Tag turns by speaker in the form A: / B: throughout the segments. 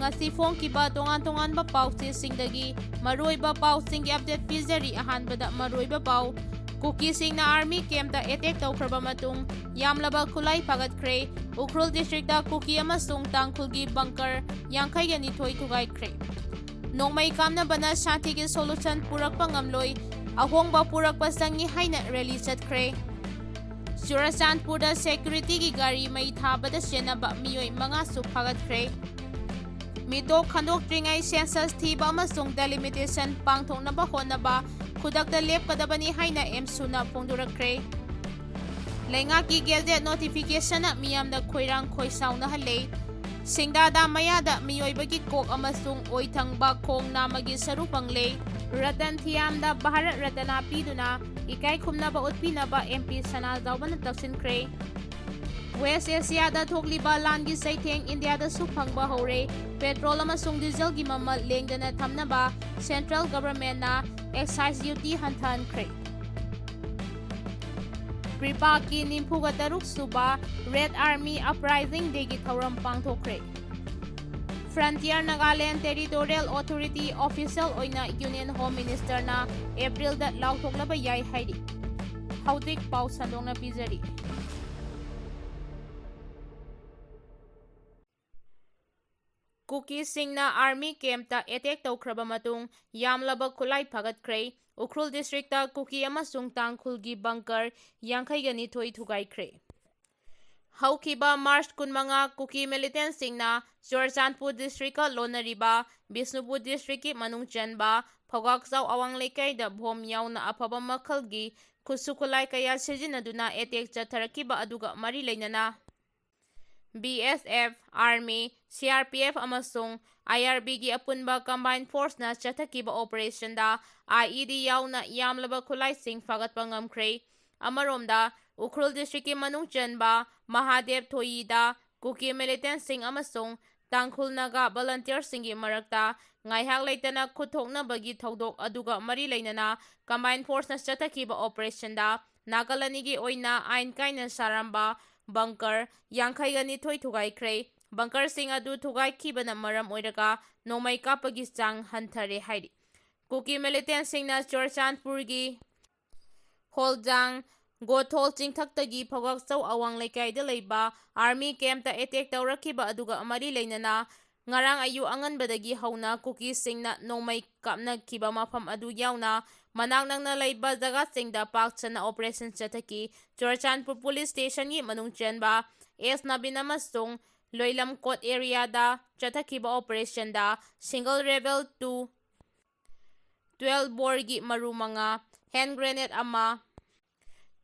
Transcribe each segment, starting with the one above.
A: ngasi phongkiba tongan-tonganba pausingdagi maruiba pausingi update pizari ahanbada maruiba pau Kuki singna army camp da attack tawkraba matung yamlaba khulai phagatkhre Ukhrul district da Kuki amasung Tangkhulgi Bangker Thugaikhre Thugaikhre Nongmei Kapnaba Shanti solution purakpa ngamloi ahongba purakpa sangi haina rally chatkhre Churachandpurda security ki Gari Mei thabada senaba miyoi manga su phagatkhre Mitok khandokdringai census thiba amasung delimitation pangthoknaba honaba khudakta lepkadabani haina emsuna phongdurakkhre Lengaki gazette notification na miyamda khoirang khoisauna hale Singdada mayada miyoibagi kok amasung oithangba khong namagi saru pangle Ratan Thiamda Bharat Ratana piduna ikai khumnaba utpinaba MP Sanal Dawban taksinkhre West Asia da thokliba langi saitheng India da suphangba hore petrol amasung diesel gi mamal lengdana thamnaba central government na excise duty hanthankhre Kripa ki nimpuga taruk suba Red Army Uprising Day ki thauram pangthokre Frontier Nagaland Territorial Authority official oina Union Home Minister na April da lauthoklaba yai haidi haudik pau sandongna pizari Kuki singna army camp ta attack tawkraba matung yamlaba khulai phagatkhre Ukhrul district ta Kuki amasung Tangkhulgi Bangker Thugaikhre Haukiba March 15 Kuki militant singna Churachandpur district ka lonariba Bisnupur district ki manungchanba Phogakchau awang lekai da bhom yauna afaba makhalgi khusukulai kaya sijinaduna attack chatharakiba aduga mari leinana BSF, Army, CRPF amasung IRB gi apunba combined force na chathakiba operation da IED yauna yamlaba khulai sing fagatpa ngamkhre amaromda Ukhrul district ki manungchanba Mahadev Thoida Kuki militant sing amasung Tangkhul naga volunteer singi marakta ngaihak leitana khuthoknabagi thodok aduga mari leinana combined force na chathakiba operation da Nagalanigi oina ain kaina saramba Bangker Thugaikhre Bangker sing adu thugaikibana maram oiraga Nongmei kapagi chang hanthare haidi Kuki militant sing na Churachandpurgi Holjang Gothol chingthaktagi Phogakchau awang lekai da leiba army camp ta attack tawrakiba aduga amari leinana ngarang ayu anganbadagi hauna Kuki singna Nongmei kapnakiba mafam adu yauna manak nangna leiba jaga singda pakchana operation chathaki Churachandpur police station gi manungchanba S Nabin amasung Loilam Court area da chathakiba operation da single rebel 2 12 bore gi marumanga hand grenade ama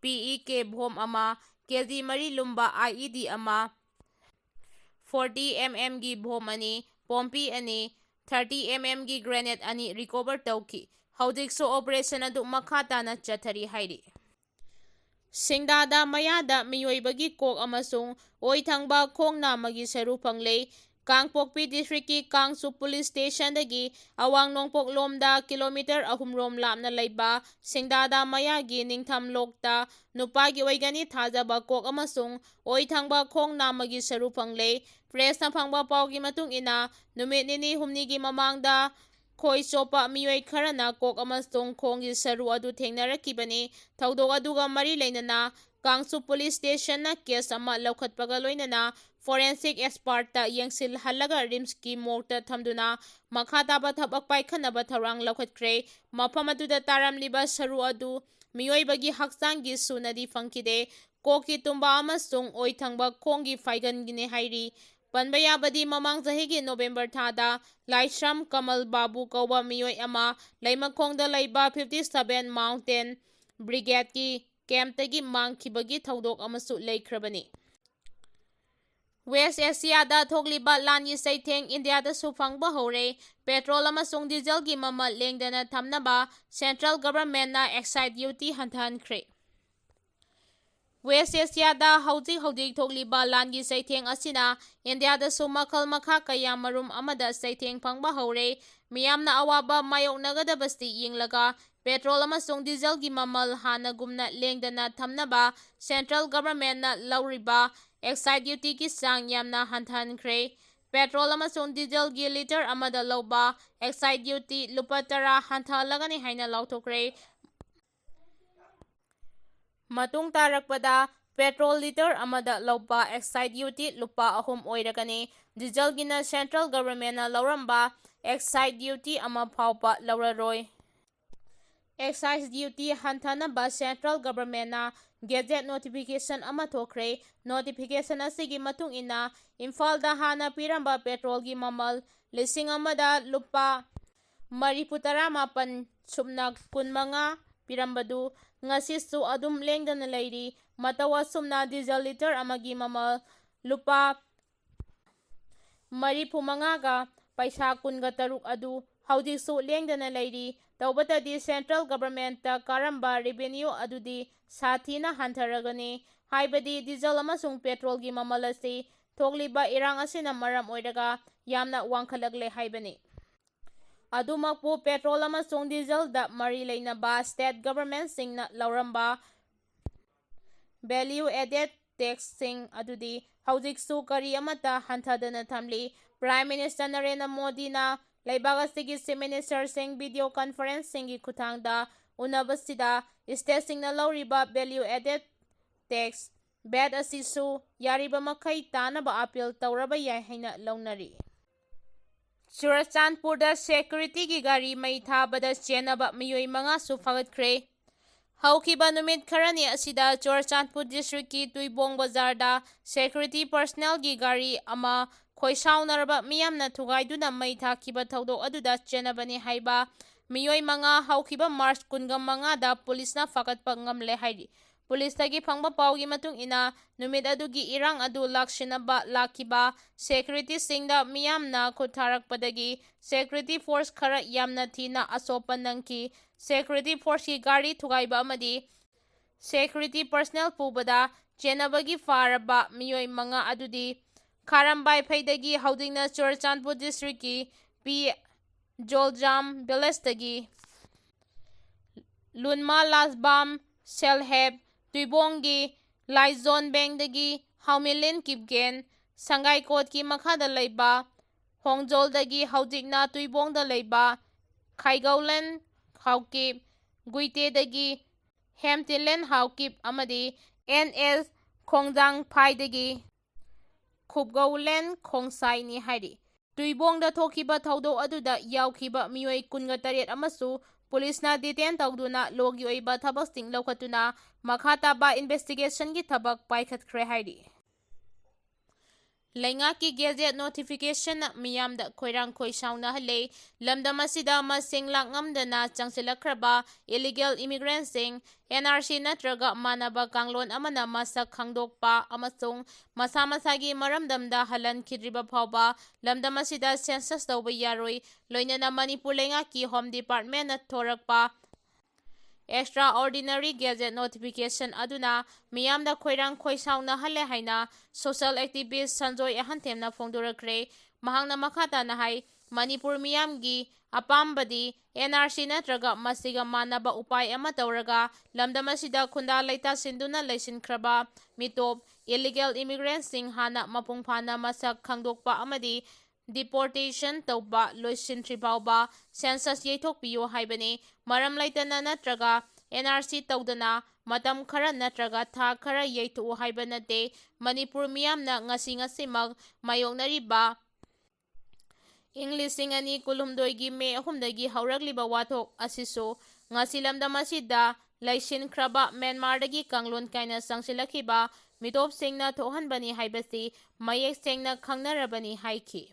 A: PEK bom ama KG mari lumba IED ama 40mm gi bom ani pompi ani 30mm gi grenade ani recover tawki haudik so operation adu makhata na chathari haidi Singdada mayada miyoibagi kok amasung oithangba khongna magi saru pangle Kangpokpi district ki Kangsu police station dagi awang nongpok lomda kilometer ahumrom lapna leiba Singdada mayagi ningtham lokta nupagi oigani thajaba kok amasung oithangba khongna magi saru pangle press na phangba pawgi matung ina numit nini humni gi mamangda khoi chopa miyoi kharana kok amasung khongi saru adu thengnarakibani thodok aduga mari leinana Kangsu police station na case ama laukhatpaga loinana forensic expert ta yengsil halaga rims ki morta thamduna makhataba thabak paikhanaba tharang laukhatkhre mafam aduda taramliba saru adu miyoibagi hakchanggi sunadi fangkide koki tumba amasung oithangba khongi faigangine hairi Panbayabadi mamang zahigi November thada Laishram Kamal Babu kauba miyoi ama Laimakongda leiba 57 Mountain Brigade ki camp tagi mangkhibagi thodok amasu leikrabani West Asia da thokliba langi saitheng India da sufangba hore petrol amasung diesel gi mamal lengdana thamnaba central government na excise duty hanthankhre West Asia da haudik thokliba langi saitheng asina India da sumakal makha kaya marum amada saitheng phangba hore miyamna awaba mayoknagadabasti yinglaga petrol amasung diesel gi mamal hanagumna lengdana thamnaba central government na lauriba excise duty ki sang yamna hanthankhre petrol ꯑꯃꯁꯨꯡ ꯗꯤꯖꯜꯒꯤ litre ꯑꯃꯗ ꯂꯧꯕ exercise duty ꯂꯨꯄꯥ 10 ꯍꯟꯊꯍꯜꯂꯒꯅꯤ ꯍꯥꯏꯅ ꯂꯥꯎꯊꯣꯛꯈ꯭ꯔꯦ꯫ ꯃꯇꯨꯡ ꯇꯥꯔꯛꯄꯗ petrol litre ꯑꯃꯗ ꯂꯧꯕ exercise duty ꯂꯨꯄꯥ 3 ꯑꯣꯏꯔꯒꯅꯤ꯫ ꯗꯤꯖꯜꯒꯤꯅ ꯁꯦꯟꯇ꯭ꯔꯦꯜ ꯒꯚꯔꯟꯃꯦꯟꯠꯅ ꯂꯧꯔꯝꯕ ꯑꯦꯛꯁꯥꯏꯖ ꯗ꯭ꯌꯨꯇꯤ ꯑꯃ ꯐꯥꯎꯕ ꯂꯧꯔꯔꯣꯏ꯫ ꯑꯦꯛꯁꯥꯏꯖ ꯗ꯭ꯌꯨꯇꯤ ꯍꯟꯊꯅꯕ ꯁꯦꯟꯇ꯭ꯔꯦꯜ ꯒꯚꯔꯟꯃꯦꯟꯠꯅ ꯒꯦꯖꯦꯠ ꯅꯣꯇꯤꯐꯤꯀꯦꯁꯟ ꯑꯃ ꯊꯣꯛꯈ꯭ꯔꯦ꯫ ꯅꯣꯇꯤꯐꯤꯀꯦꯁꯟ ꯑꯁꯤꯒꯤ ꯃꯇꯨꯡ ꯏꯟꯅ ꯏꯝꯐꯥꯜꯗ ꯍꯥꯟꯅ ꯄꯤꯔꯝꯕ ꯄꯦꯇ꯭ꯔꯣꯜꯒꯤ ꯃꯃꯜ ꯂꯤꯁꯤꯡ ꯑꯃꯗ ꯂꯨꯄꯥ 419 ꯁꯨꯞꯅ 25 ꯄꯤꯔꯝꯕꯗꯨ ꯉꯁꯤꯁꯨ ꯑꯗꯨꯝ ꯂꯦꯡꯗꯅ ꯂꯩꯔꯤ꯫ ꯃꯇꯧ ꯑꯁꯨꯝꯅ ꯗꯤꯖꯜ ꯂꯤꯇꯔ ꯑꯃꯒꯤ ꯃꯃꯜ ꯂꯨꯄꯥ 45ꯒ ꯄꯩꯁꯥ 23 ꯑꯗꯨ ꯍꯧꯖꯤꯛꯁꯨ ꯂꯦꯡꯗꯅ ꯂꯩꯔꯤ꯫ ꯇꯧꯕꯇꯗꯤ ꯁꯦꯟꯇ꯭ꯔꯦꯜ ꯒꯚꯔꯟꯃꯦꯟꯠꯇ ꯀꯥꯔꯝꯕ ꯔꯦꯚꯤꯅ꯭ꯌꯨ ꯑꯗꯨꯗꯤ ꯁꯥꯊꯤꯅ ꯍꯟꯊꯔꯒꯅꯤ꯫ ꯍꯥꯏꯕꯗꯤ ꯗꯤꯖꯜ ꯑꯃꯁꯨꯡ ꯄꯦꯇ꯭ꯔꯣꯜꯒꯤ ꯃꯃꯜ ꯑꯁꯤ ꯊꯣꯛꯂꯤꯕ ꯏꯔꯥꯡ ꯑꯁꯤꯅ ꯃꯔꯝ ꯑꯣꯏꯔꯒ ꯌꯥꯝꯅ ꯋꯥꯡꯈꯠꯂꯛꯂꯦ ꯍꯥꯏꯕꯅꯤ꯫ ꯑꯗꯨꯃꯛꯄꯨ ꯄꯦꯇ꯭ꯔꯣꯜ ꯑꯃꯁꯨꯡ ꯗꯤꯖꯜꯗ ꯃꯔꯤ ꯂꯩꯅꯕ ꯁ꯭ꯇꯦꯠ ꯒꯚꯔꯟꯃꯦꯟꯠꯁꯤꯡꯅ ꯂꯧꯔꯝꯕ ꯚꯦꯜꯌꯨ ꯑꯦꯗꯦꯗ ꯇꯦꯛꯁꯁꯤꯡ ꯑꯗꯨꯗꯤ ꯍꯧꯖꯤꯛꯁꯨ ꯀꯔꯤ ꯑꯃꯠꯇ ꯍꯟꯊꯗꯅ ꯊꯝꯂꯤ꯫ ꯄ꯭ꯔꯥꯏꯝ ꯃꯤꯅꯤꯁꯇꯔ ꯅꯔꯦꯟꯗ꯭ꯔ ꯃꯣꯗꯤꯅ ꯂꯩꯕꯥꯛ ꯑꯁꯤꯒꯤ ꯆꯤꯐ ꯃꯤꯅꯤꯁꯇꯔꯁꯤꯡ ꯚꯤꯗꯤꯑꯣ ꯀꯟꯐꯔꯦꯟꯁꯤꯡꯒꯤ ꯈꯨꯠꯊꯥꯡꯗ ꯎꯟꯅꯕꯁꯤꯗ ꯁ꯭ꯇꯦꯠꯁꯤꯡꯅ ꯂꯧꯔꯤꯕ ꯚꯦꯜꯌꯨ ꯑꯦꯗꯦꯗ ꯇꯦꯛꯁ ꯚꯦꯠ ꯑꯁꯤꯁꯨ ꯌꯥꯔꯤꯕꯃꯈꯩ ꯇꯥꯅꯕ ꯑꯄꯤꯜ ꯇꯧꯔꯕ ꯌꯥꯏ ꯍꯥꯏꯅ ꯂꯧꯅꯔꯤ꯫ ꯆꯨꯔꯆꯥꯟꯄꯨꯔꯗ ꯁꯦꯀ꯭ꯌꯨꯔꯤꯇꯤꯒꯤ ꯒꯥꯔꯤ ꯃꯩ ꯊꯥꯕꯗ ꯆꯦꯟꯅꯕ ꯃꯤꯑꯣꯏ 5ꯁꯨ ꯐꯥꯒꯠꯈ꯭ꯔꯦ꯫ ꯍꯧꯈꯤꯕ ꯅꯨꯃꯤꯠ ꯈꯔꯅꯤ ꯑꯁꯤꯗ ꯆꯨꯔꯆꯥꯟꯄꯨꯔ ꯗꯤꯁꯇ꯭ꯔꯤꯛꯀꯤ ꯇꯨꯏꯕꯣꯡ ꯕꯖꯥꯔꯗ ꯁꯦꯀ꯭ꯌꯨꯔꯤꯇꯤ ꯄꯔꯁꯣꯅꯦꯜꯒꯤ ꯒꯥꯔꯤ ꯑꯃ ꯈꯣꯏꯁꯥꯎꯅꯔꯕ ꯃꯤꯌꯥꯝꯅ ꯊꯨꯒꯥꯏꯗꯨꯅ ꯃꯩ ꯊꯥꯈꯤꯕ ꯊꯧꯗꯣꯛ ꯑꯗꯨꯗ ꯆꯦꯟꯅꯕꯅꯤ ꯍꯥꯏꯕ ꯃꯤꯑꯣꯏ 5 ꯍꯧꯈꯤꯕ ꯃꯥꯔꯆ 25ꯗ ꯄꯨꯂꯤꯁꯅ ꯐꯥꯒꯠꯄ ꯉꯝꯂꯦ ꯍꯥꯏꯔꯤ꯫ ꯄꯨꯂꯤꯁꯇꯒꯤ ꯐꯪꯕ ꯄꯥꯎꯒꯤ ꯃꯇꯨꯡ ꯏꯟꯅ ꯅꯨꯃꯤꯠ ꯑꯗꯨꯒꯤ ꯏꯔꯥꯡ ꯑꯗꯨ ꯂꯥꯛꯁꯤꯟꯅꯕ ꯂꯥꯛꯈꯤꯕ ꯁꯦꯀ꯭ꯌꯨꯔꯤꯇꯤꯁꯤꯡꯗ ꯃꯤꯌꯥꯝꯅ ꯈꯨꯠ ꯊꯥꯔꯛꯄꯗꯒꯤ ꯁꯦꯀ꯭ꯌꯨꯔꯤꯇꯤ ꯐꯣꯔꯁ ꯈꯔ ꯌꯥꯝꯅ ꯊꯤꯅ ꯑꯁꯣꯛꯄ ꯅꯪꯈꯤ꯫ ꯁꯦꯀ꯭ꯌꯨꯔꯤꯇꯤ ꯐꯣꯔꯁꯀꯤ ꯒꯥꯔꯤ ꯊꯨꯒꯥꯏꯕ ꯑꯃꯗꯤ ꯁꯦꯀ꯭ꯌꯨꯔꯤꯇꯤ ꯄꯔꯁꯣꯅꯦꯜ ꯄꯨꯕꯗ ꯆꯦꯟꯅꯕꯒꯤ ꯐꯥꯔꯕ ꯃꯤꯑꯣꯏ 5 ꯑꯗꯨꯗꯤ ꯈꯥꯔꯝꯕꯥꯏꯐꯩꯗꯒꯤ ꯍꯧꯖꯤꯛꯅ ꯆꯨꯔꯆꯥꯟꯄꯨꯔ ꯗꯤꯁꯇ꯭ꯔꯤꯛꯀꯤ ꯄꯤ. ꯖꯣꯜꯖꯥꯝ ꯚꯤꯂꯦꯖꯗꯒꯤ ꯂꯨꯟꯃꯥ ꯂꯥꯁꯕꯥꯝ ꯁꯦꯜꯍꯦꯞ ꯇꯨꯏꯕꯣꯡꯒꯤ ꯂꯥꯏꯖꯣꯟꯕꯦꯡꯗꯒꯤ ꯍꯥꯎꯃꯤꯂꯤꯟ ꯀꯤꯞꯒꯦꯟ ꯁꯪꯒꯥꯏꯀꯣꯠꯀꯤ ꯃꯈꯥꯗ ꯂꯩꯕ ꯍꯣꯡꯖꯣꯜꯗꯒꯤ ꯍꯧꯖꯤꯛꯅ ꯇꯨꯏꯕꯣꯡꯗ ꯂꯩꯕ ꯈꯥꯏꯒꯧꯂꯦꯟ ꯍꯥꯎꯀꯤꯞ ꯒꯨꯏꯇꯦꯗꯒꯤ ꯍꯦꯝꯇꯤꯂꯦꯟ ꯍꯥꯎꯀꯤꯞ ꯑꯃꯗꯤ N.S. ꯈꯣꯡꯖꯥꯡꯐꯥꯏꯗꯒꯤ ꯈꯨꯞꯒꯧꯂꯦꯟ ꯈꯣꯡꯁꯥꯏꯅꯤ ꯍꯥꯏꯔꯤ꯫ ꯇꯨꯏꯕꯣꯡꯗ ꯊꯣꯛꯈꯤꯕ ꯊꯧꯗꯣꯛ ꯑꯗꯨꯗ ꯌꯥꯎꯈꯤꯕ ꯃꯤꯑꯣꯏ 23 ꯑꯃꯁꯨ ꯄꯨꯂꯤꯁꯅ ꯗꯤꯇꯦꯟ ꯇꯧꯗꯨꯅ ꯂꯣꯒꯤ ꯑꯣꯏꯕ ꯊꯕꯛꯁꯤꯡ ꯂꯧꯈꯠꯇꯨꯅ ꯃꯈꯥ ꯇꯥꯕ ꯏꯟꯚꯦꯁꯇꯤꯒꯦꯁꯟꯒꯤ ꯊꯕꯛ ꯄꯥꯏꯈꯠꯈ꯭ꯔꯦ ꯍꯥꯏꯔꯤ꯫ ꯂꯩꯉꯥꯛꯀꯤ ꯒꯦꯖꯦꯠ ꯅꯣꯇꯤꯐꯤꯀꯦꯁꯟꯅ ꯃꯤꯌꯥꯝꯗ ꯈꯣꯏꯔꯥꯡ ꯈꯣꯏꯁꯥꯎꯅꯍꯜꯂꯦ꯫ ꯂꯝꯗꯝ ꯑꯁꯤꯗ ꯃꯁꯤꯡ ꯂꯥꯛꯉꯝꯗꯅ ꯆꯪꯁꯤꯜꯂꯛꯈ꯭ꯔꯕ ꯏꯂꯤꯒꯦꯜ ꯏꯃꯤꯒ꯭ꯔꯦꯟꯠꯁꯤꯡ NRC ꯅꯠꯇ꯭ꯔꯒ ꯃꯥꯟꯅꯕ ꯀꯥꯡꯂꯣꯟ ꯑꯃꯅ ꯃꯁꯛ ꯈꯪꯗꯣꯛꯄ ꯑꯃꯁꯨꯡ ꯃꯁꯥ ꯃꯁꯥꯒꯤ ꯃꯔꯝꯗꯝꯗ ꯍꯜꯂꯟꯈꯤꯗ꯭ꯔꯤꯕ ꯐꯥꯎꯕ ꯂꯝꯗꯝ ꯑꯁꯤꯗ ꯁꯦꯟꯁꯁ ꯇꯧꯕ ꯌꯥꯔꯣꯏ꯫ ꯂꯣꯏꯅꯅ ꯃꯅꯤꯄꯨꯔ ꯂꯩꯉꯥꯛꯀꯤ ꯍꯣꯝ ꯗꯤꯄꯥꯔꯠꯃꯦꯟꯠꯅ ꯊꯣꯔꯛꯄ ꯑꯦꯛꯁꯇ꯭ꯔꯥꯑꯣꯔꯗꯤꯅꯔꯤ ꯒꯦꯖꯦꯠ ꯅꯣꯇꯤꯐꯤꯀꯦꯁꯟ ꯑꯗꯨꯅ ꯃꯤꯌꯥꯝꯗ ꯈꯣꯏꯔꯥꯡ ꯈꯣꯏꯁꯥꯎꯅꯍꯜꯂꯦ ꯍꯥꯏꯅ ꯁꯣꯁꯤꯌꯦꯜ ꯑꯦꯛꯇꯤꯕꯤꯁꯠ ꯁꯟꯖꯣꯏ ꯑꯍꯟꯊꯦꯝꯅ ꯐꯣꯡꯗꯣꯔꯛꯈ꯭ꯔꯦ꯫ ꯃꯍꯥꯛꯅ ꯃꯈꯥ ꯇꯥꯅ ꯍꯥꯏ ꯃꯅꯤꯄꯨꯔ ꯃꯤꯌꯥꯝꯒꯤ ꯑꯄꯥꯝꯕꯗꯤ NRC ꯅꯠꯇ꯭ꯔꯒ ꯃꯁꯤꯒ ꯃꯥꯟꯅꯕ ꯎꯄꯥꯏ ꯑꯃ ꯇꯧꯔꯒ ꯂꯝꯗꯝ ꯑꯁꯤꯗ ꯈꯨꯟꯗꯥ ꯂꯩꯇꯥꯁꯤꯟꯗꯨꯅ ꯂꯩꯁꯤꯟꯈ꯭ꯔꯕ ꯃꯤꯇꯣꯞ ꯏꯂꯤꯒꯦꯜ ꯏꯃꯤꯒ꯭ꯔꯦꯟꯠꯁꯤꯡ ꯍꯥꯟꯅ ꯃꯄꯨꯡ ꯐꯥꯅ ꯃꯁꯛ ꯈꯪꯗꯣꯛꯄ ꯑꯃꯗꯤ ꯗꯤꯄꯣꯔꯇꯦꯁꯟ ꯇꯧꯕ ꯂꯣꯏꯁꯤꯟꯗ꯭ꯔꯤꯐꯥꯎꯕ ꯁꯦꯟꯁꯁ ꯌꯩꯊꯣꯛꯄꯤꯌꯨ ꯍꯥꯏꯕꯅꯤ꯫ ꯃꯔꯝ ꯂꯩꯇꯅ ꯅꯠꯇ꯭ꯔꯒ NRC ꯇꯧꯗꯅ ꯃꯇꯝ ꯈꯔ ꯅꯠꯇ꯭ꯔꯒ ꯊꯥ ꯈꯔ ꯌꯩꯊꯣꯛꯎ ꯍꯥꯏꯕ ꯅꯠꯇꯦ꯫ ꯃꯅꯤꯄꯨꯔ ꯃꯤꯌꯥꯝꯅ ꯉꯁꯤꯃꯛ ꯃꯥꯌꯣꯛꯅꯔꯤꯕ ꯏꯪ 2022ꯒꯤ ꯃꯦ 3ꯗꯒꯤ ꯍꯧꯔꯛꯂꯤꯕ ꯋꯥꯊꯣꯛ ꯑꯁꯤꯁꯨ ꯉꯁꯤ ꯂꯝꯗꯝ ꯑꯁꯤꯗ ꯂꯩꯁꯤꯟꯈ꯭ꯔꯕ ꯃ꯭ꯌꯥꯟꯃꯥꯔꯗꯒꯤ ꯀꯥꯡꯂꯣꯟ ꯀꯥꯏꯅ ꯆꯪꯁꯤꯜꯂꯛꯈꯤꯕ ꯃꯤꯇꯣꯞꯁꯤꯡꯅ ꯊꯣꯛꯍꯟꯕꯅꯤ ꯍꯥꯏꯕꯁꯤ ꯃꯌꯦꯛ ꯁꯦꯡꯅ ꯈꯪꯅꯔꯕꯅꯤ ꯍꯥꯏꯈꯤ꯫